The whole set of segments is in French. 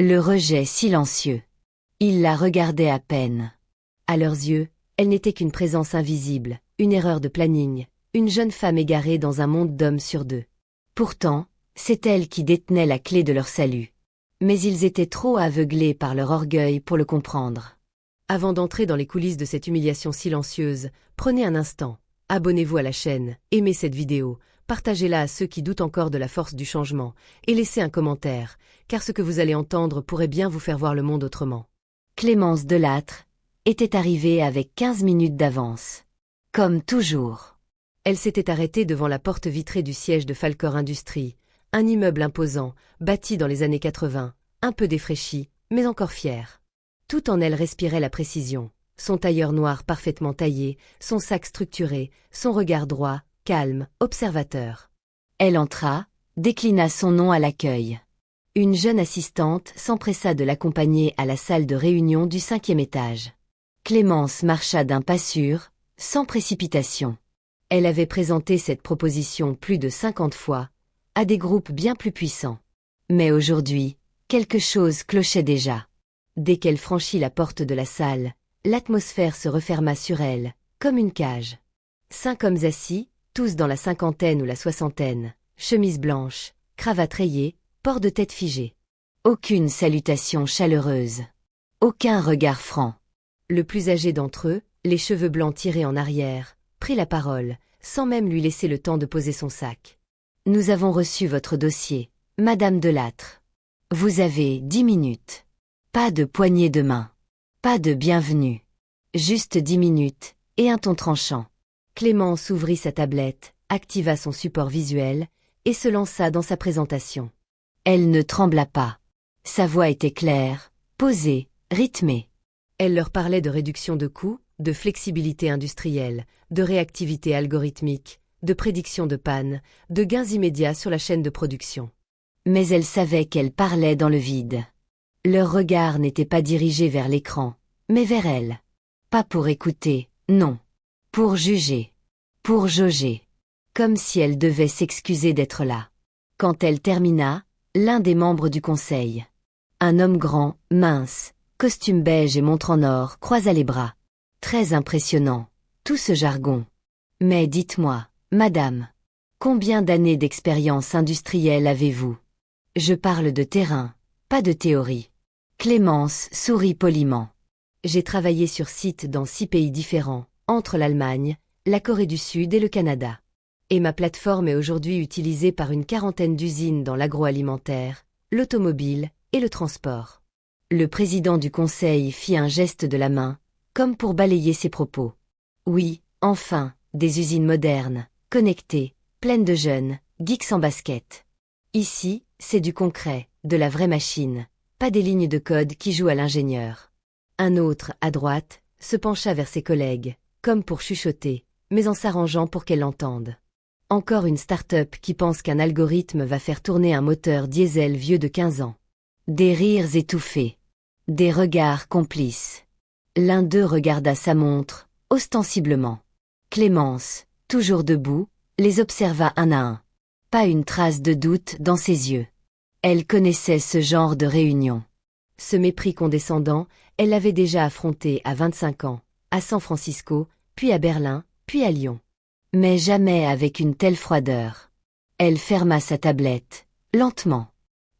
Le rejet silencieux. Ils la regardaient à peine. À leurs yeux, elle n'était qu'une présence invisible, une erreur de planning, une jeune femme égarée dans un monde d'hommes sur deux. Pourtant, c'est elle qui détenait la clé de leur salut. Mais ils étaient trop aveuglés par leur orgueil pour le comprendre. Avant d'entrer dans les coulisses de cette humiliation silencieuse, prenez un instant, abonnez-vous à la chaîne, aimez cette vidéo, partagez-la à ceux qui doutent encore de la force du changement, et laissez un commentaire, car ce que vous allez entendre pourrait bien vous faire voir le monde autrement. Clémence Delattre était arrivée avec 15 minutes d'avance. Comme toujours. Elle s'était arrêtée devant la porte vitrée du siège de Falkor Industries, un immeuble imposant, bâti dans les années 80, un peu défraîchi, mais encore fier. Tout en elle respirait la précision, son tailleur noir parfaitement taillé, son sac structuré, son regard droit, calme, observateur. Elle entra, déclina son nom à l'accueil. Une jeune assistante s'empressa de l'accompagner à la salle de réunion du 5e étage. Clémence marcha d'un pas sûr, sans précipitation. Elle avait présenté cette proposition plus de 50 fois, à des groupes bien plus puissants. Mais aujourd'hui, quelque chose clochait déjà. Dès qu'elle franchit la porte de la salle, l'atmosphère se referma sur elle, comme une cage. 5 hommes assis, tous dans la cinquantaine ou la soixantaine, chemise blanche, cravate rayée, port de tête figé. Aucune salutation chaleureuse. Aucun regard franc. Le plus âgé d'entre eux, les cheveux blancs tirés en arrière, prit la parole, sans même lui laisser le temps de poser son sac. « Nous avons reçu votre dossier, Madame Delattre. Vous avez 10 minutes. Pas de poignée de main. Pas de bienvenue. Juste 10 minutes, et un ton tranchant. » Clémence ouvrit sa tablette, activa son support visuel, et se lança dans sa présentation. Elle ne trembla pas. Sa voix était claire, posée, rythmée. Elle leur parlait de réduction de coûts, de flexibilité industrielle, de réactivité algorithmique, de prédiction de panne, de gains immédiats sur la chaîne de production. Mais elle savait qu'elle parlait dans le vide. Leur regard n'était pas dirigé vers l'écran, mais vers elle. Pas pour écouter, non. Pour juger. Pour jauger. Comme si elle devait s'excuser d'être là. Quand elle termina, l'un des membres du conseil. Un homme grand, mince, costume beige et montre en or, croisa les bras. Très impressionnant, tout ce jargon. Mais dites-moi, madame, combien d'années d'expérience industrielle avez-vous? Je parle de terrain, pas de théorie. Clémence sourit poliment. J'ai travaillé sur site dans 6 pays différents, entre l'Allemagne, la Corée du Sud et le Canada. Et ma plateforme est aujourd'hui utilisée par une 40aine d'usines dans l'agroalimentaire, l'automobile et le transport. Le président du conseil fit un geste de la main, comme pour balayer ses propos. Oui, enfin, des usines modernes, connectées, pleines de jeunes, geeks en basket. Ici, c'est du concret, de la vraie machine, pas des lignes de code qui jouent à l'ingénieur. Un autre, à droite, se pencha vers ses collègues, comme pour chuchoter, mais en s'arrangeant pour qu'elle l'entende. Encore une start-up qui pense qu'un algorithme va faire tourner un moteur diesel vieux de 15 ans. Des rires étouffés. Des regards complices. L'un d'eux regarda sa montre, ostensiblement. Clémence, toujours debout, les observa un à un. Pas une trace de doute dans ses yeux. Elle connaissait ce genre de réunion. Ce mépris condescendant, elle l'avait déjà affronté à 25 ans, à San Francisco, puis à Berlin, puis à Lyon. Mais jamais avec une telle froideur. Elle ferma sa tablette, lentement.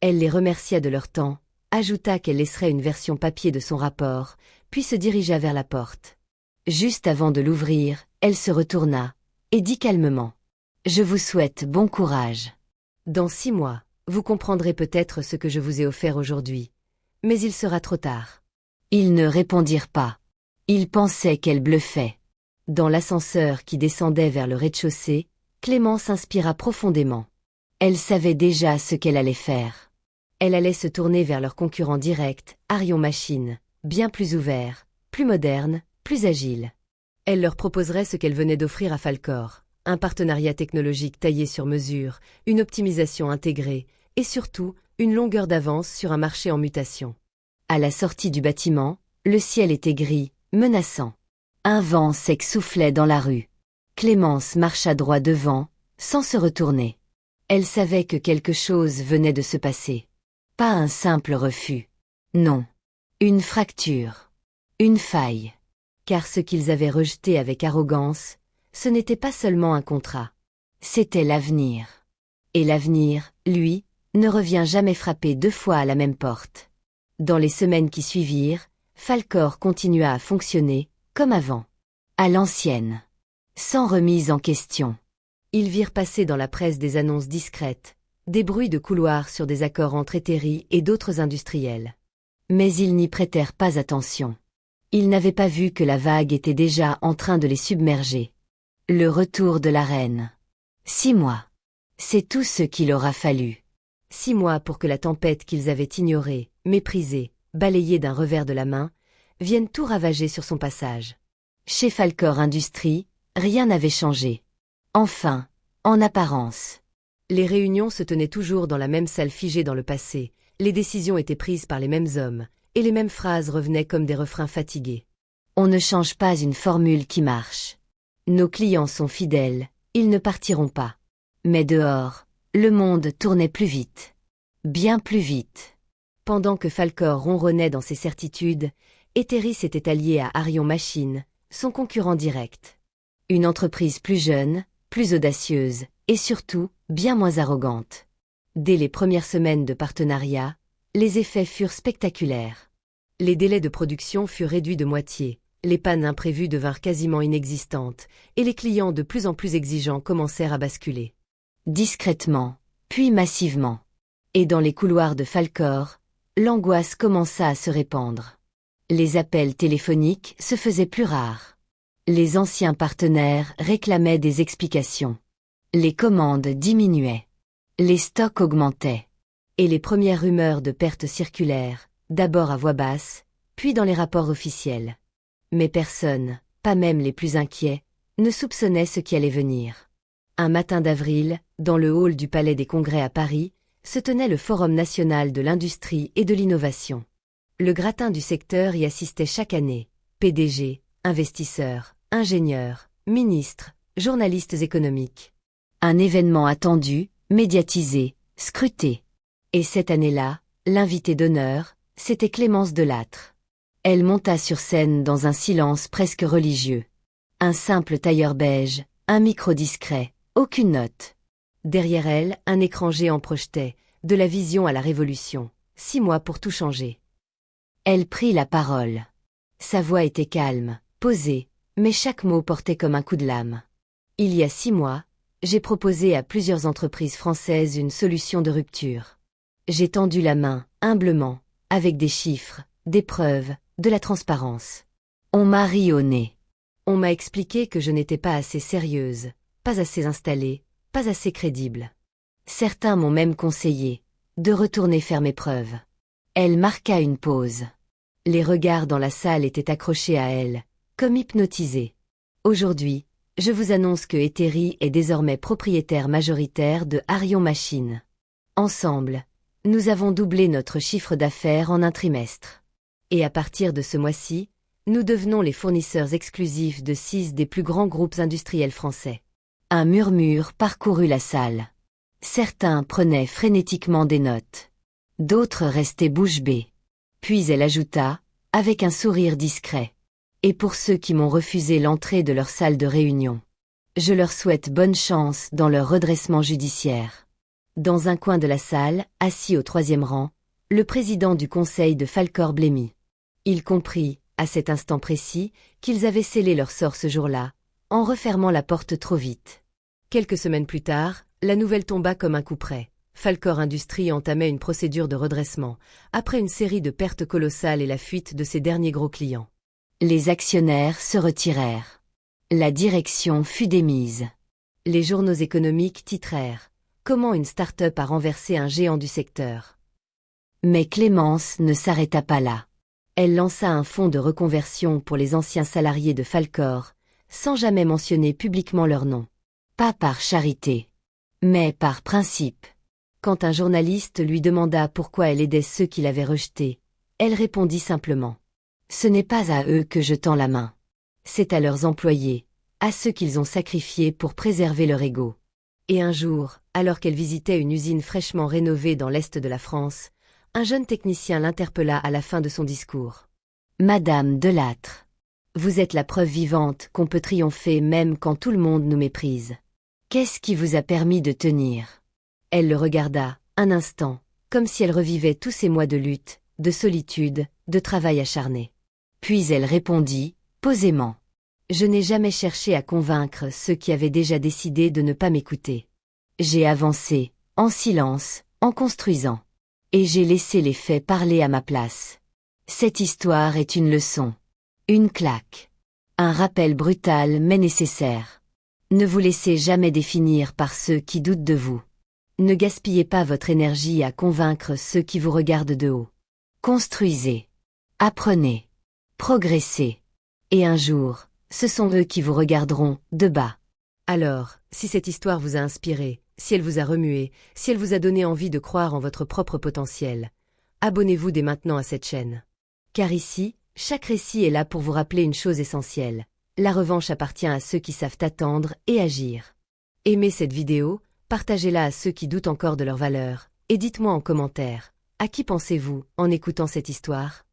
Elle les remercia de leur temps, ajouta qu'elle laisserait une version papier de son rapport, puis se dirigea vers la porte. Juste avant de l'ouvrir, elle se retourna, et dit calmement. « Je vous souhaite bon courage. Dans 6 mois, vous comprendrez peut-être ce que je vous ai offert aujourd'hui. Mais il sera trop tard. » Ils ne répondirent pas. Ils pensaient qu'elle bluffait. Dans l'ascenseur qui descendait vers le rez-de-chaussée, Clémence inspira profondément. Elle savait déjà ce qu'elle allait faire. Elle allait se tourner vers leur concurrent direct, Arion Machine, bien plus ouvert, plus moderne, plus agile. Elle leur proposerait ce qu'elle venait d'offrir à Falkor, un partenariat technologique taillé sur mesure, une optimisation intégrée, et surtout, une longueur d'avance sur un marché en mutation. À la sortie du bâtiment, le ciel était gris, menaçant. Un vent sec soufflait dans la rue. Clémence marcha droit devant, sans se retourner. Elle savait que quelque chose venait de se passer. Pas un simple refus. Non. Une fracture. Une faille. Car ce qu'ils avaient rejeté avec arrogance, ce n'était pas seulement un contrat. C'était l'avenir. Et l'avenir, lui, ne revient jamais frapper deux fois à la même porte. Dans les semaines qui suivirent, Falcor continua à fonctionner, comme avant. À l'ancienne. Sans remise en question. Ils virent passer dans la presse des annonces discrètes, des bruits de couloir sur des accords entre Etteri et d'autres industriels. Mais ils n'y prêtèrent pas attention. Ils n'avaient pas vu que la vague était déjà en train de les submerger. Le retour de la reine. 6 mois. C'est tout ce qu'il aura fallu. 6 mois pour que la tempête qu'ils avaient ignorée, méprisée, balayée d'un revers de la main, vienne tout ravager sur son passage. Chez Falcor Industries, rien n'avait changé. Enfin, en apparence. Les réunions se tenaient toujours dans la même salle figée dans le passé, les décisions étaient prises par les mêmes hommes, et les mêmes phrases revenaient comme des refrains fatigués. On ne change pas une formule qui marche. Nos clients sont fidèles, ils ne partiront pas. Mais dehors, le monde tournait plus vite. Bien plus vite. Pendant que Falcor ronronnait dans ses certitudes, Etteri s'était allié à Arion Machine, son concurrent direct. Une entreprise plus jeune, plus audacieuse, et surtout, bien moins arrogante. Dès les premières semaines de partenariat, les effets furent spectaculaires. Les délais de production furent réduits de moitié, les pannes imprévues devinrent quasiment inexistantes, et les clients de plus en plus exigeants commencèrent à basculer. Discrètement, puis massivement. Et dans les couloirs de Falcor, l'angoisse commença à se répandre. Les appels téléphoniques se faisaient plus rares. Les anciens partenaires réclamaient des explications. Les commandes diminuaient. Les stocks augmentaient. Et les premières rumeurs de pertes circulèrent, d'abord à voix basse, puis dans les rapports officiels. Mais personne, pas même les plus inquiets, ne soupçonnait ce qui allait venir. Un matin d'avril, dans le hall du Palais des Congrès à Paris, se tenait le Forum national de l'industrie et de l'innovation. Le gratin du secteur y assistait chaque année, PDG, investisseurs, ingénieurs, ministres, journalistes économiques. Un événement attendu, médiatisé, scruté. Et cette année-là, l'invitée d'honneur, c'était Clémence Delattre. Elle monta sur scène dans un silence presque religieux. Un simple tailleur beige, un micro discret, aucune note. Derrière elle, un écran géant projetait, de la vision à la révolution, 6 mois pour tout changer. Elle prit la parole. Sa voix était calme, posée, mais chaque mot portait comme un coup de lame. Il y a 6 mois, j'ai proposé à plusieurs entreprises françaises une solution de rupture. J'ai tendu la main, humblement, avec des chiffres, des preuves, de la transparence. On m'a ri au nez. On m'a expliqué que je n'étais pas assez sérieuse, pas assez installée, pas assez crédible. Certains m'ont même conseillé de retourner faire mes preuves. Elle marqua une pause. Les regards dans la salle étaient accrochés à elle, comme hypnotisés. Aujourd'hui, je vous annonce que Etteri est désormais propriétaire majoritaire de Arion Machine. Ensemble, nous avons doublé notre chiffre d'affaires en un trimestre. Et à partir de ce mois-ci, nous devenons les fournisseurs exclusifs de 6 des plus grands groupes industriels français. Un murmure parcourut la salle. Certains prenaient frénétiquement des notes. D'autres restaient bouche bée. Puis elle ajouta, avec un sourire discret. Et pour ceux qui m'ont refusé l'entrée de leur salle de réunion, je leur souhaite bonne chance dans leur redressement judiciaire. Dans un coin de la salle, assis au 3e rang, le président du conseil de Falcor blêmit. Il comprit, à cet instant précis, qu'ils avaient scellé leur sort ce jour-là, en refermant la porte trop vite. Quelques semaines plus tard, la nouvelle tomba comme un coup près. Falcor Industries entamait une procédure de redressement, après une série de pertes colossales et la fuite de ses derniers gros clients. Les actionnaires se retirèrent. La direction fut démise. Les journaux économiques titrèrent « Comment une start-up a renversé un géant du secteur ». Mais Clémence ne s'arrêta pas là. Elle lança un fonds de reconversion pour les anciens salariés de Falcor, sans jamais mentionner publiquement leur nom. Pas par charité, mais par principe. Quand un journaliste lui demanda pourquoi elle aidait ceux qui l'avaient rejetée, elle répondit simplement. Ce n'est pas à eux que je tends la main. C'est à leurs employés, à ceux qu'ils ont sacrifiés pour préserver leur ego. Et un jour, alors qu'elle visitait une usine fraîchement rénovée dans l'est de la France, un jeune technicien l'interpella à la fin de son discours. Madame Delattre, vous êtes la preuve vivante qu'on peut triompher même quand tout le monde nous méprise. Qu'est-ce qui vous a permis de tenir? Elle le regarda, un instant, comme si elle revivait tous ces mois de lutte, de solitude, de travail acharné. Puis elle répondit, posément. Je n'ai jamais cherché à convaincre ceux qui avaient déjà décidé de ne pas m'écouter. J'ai avancé, en silence, en construisant. Et j'ai laissé les faits parler à ma place. Cette histoire est une leçon. Une claque. Un rappel brutal mais nécessaire. Ne vous laissez jamais définir par ceux qui doutent de vous. Ne gaspillez pas votre énergie à convaincre ceux qui vous regardent de haut. Construisez. Apprenez. Progressez. Et un jour, ce sont eux qui vous regarderont, de bas. Alors, si cette histoire vous a inspiré, si elle vous a remué, si elle vous a donné envie de croire en votre propre potentiel, abonnez-vous dès maintenant à cette chaîne. Car ici, chaque récit est là pour vous rappeler une chose essentielle. La revanche appartient à ceux qui savent attendre et agir. Aimez cette vidéo, partagez-la à ceux qui doutent encore de leur valeur, et dites-moi en commentaire, à qui pensez-vous en écoutant cette histoire ?